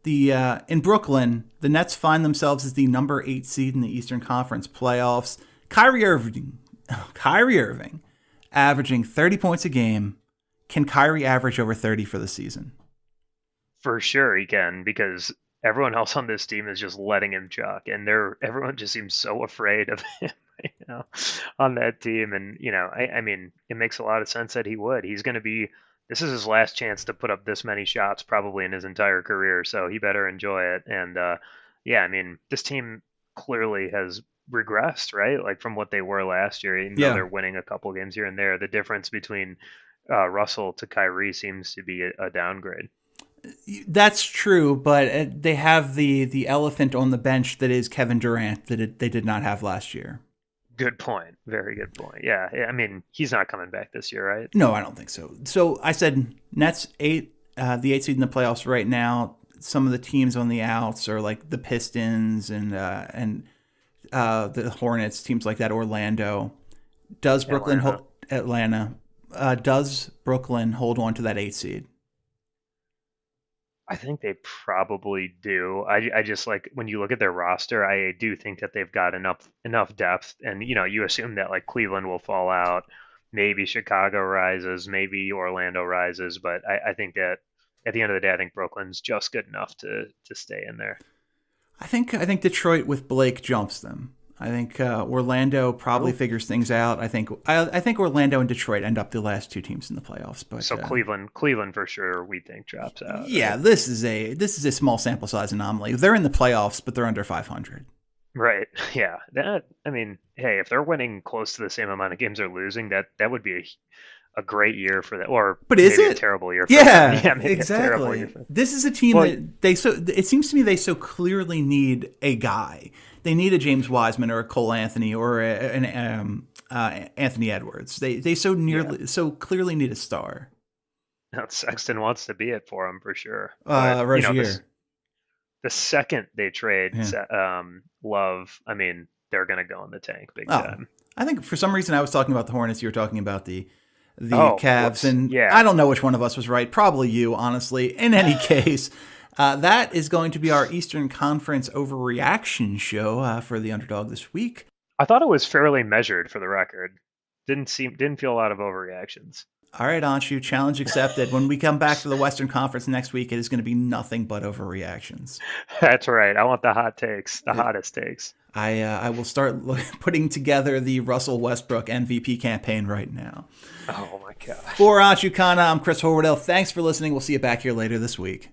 The in Brooklyn, the Nets find themselves as the number 8 seed in the Eastern Conference playoffs. Kyrie Irving, averaging 30 points a game. Can Kyrie average over 30 for the season? For sure he can, because everyone else on this team is just letting him chuck, and everyone just seems so afraid of him, you know, on that team. And I mean, it makes a lot of sense that he would. He's going to be. This is his last chance to put up this many shots probably in his entire career, so he better enjoy it. And yeah, I mean, this team clearly has regressed, right? Like from what they were last year, even though Yeah, they're winning a couple games here and there. The difference between Russell to Kyrie seems to be a downgrade. that's true, but they have the elephant on the bench that is Kevin Durant they did not have last year. Good point. Very good point. Yeah, I mean, he's not coming back this year, right? No, I don't think so. So I said Nets 8, the 8 seed in the playoffs right now. Some of the teams on the outs are like the Pistons and the Hornets, teams like that. Orlando. Does Brooklyn Atlanta. Atlanta? Does Brooklyn hold on to that 8 seed? I think they probably do. I just like when you look at their roster, I do think that they've got enough depth, and you assume that like Cleveland will fall out, maybe Chicago rises, maybe Orlando rises, but I think that at the end of the day, I think Brooklyn's just good enough to stay in there. I think Detroit with Blake jumps them. I think Orlando probably Who? figures things out. I think Orlando and Detroit end up the last two teams in the playoffs. But So Cleveland for sure we think drops out, yeah, right? this is a small sample size anomaly. They're in the playoffs, but they're under 500. Right. Yeah. That I mean, hey, if they're winning close to the same amount of games they're losing, that would be a great year for them, or But is maybe a it? terrible year for them. Yeah, Yeah, maybe a terrible year exactly. for them. This is a team Well, that it seems to me they so clearly need a guy. They need a James Wiseman or a Cole Anthony or an Anthony Edwards. They yeah. so clearly need a star. Now, Sexton wants to be it for them for sure. But Rozier. the second they trade Yeah. Love, I mean, they're gonna go in the tank big Oh, time. I think for some reason I was talking about the Hornets. You were talking about the Oh, Cavs, whoops. and I Yeah. don't know which one of us was right. Probably you, honestly. In any case, that is going to be our Eastern Conference overreaction show for the Underdog this week. I thought it was fairly measured for the record. Didn't feel a lot of overreactions. All right, Anshu, challenge accepted. When we come back to the Western Conference next week, it is going to be nothing but overreactions. That's right. I want the hot takes, the hottest takes. I will start putting together the Russell Westbrook MVP campaign right now. Oh my gosh. For Anshu Khanna, I'm Chris Horwedel. Thanks for listening. We'll see you back here later this week.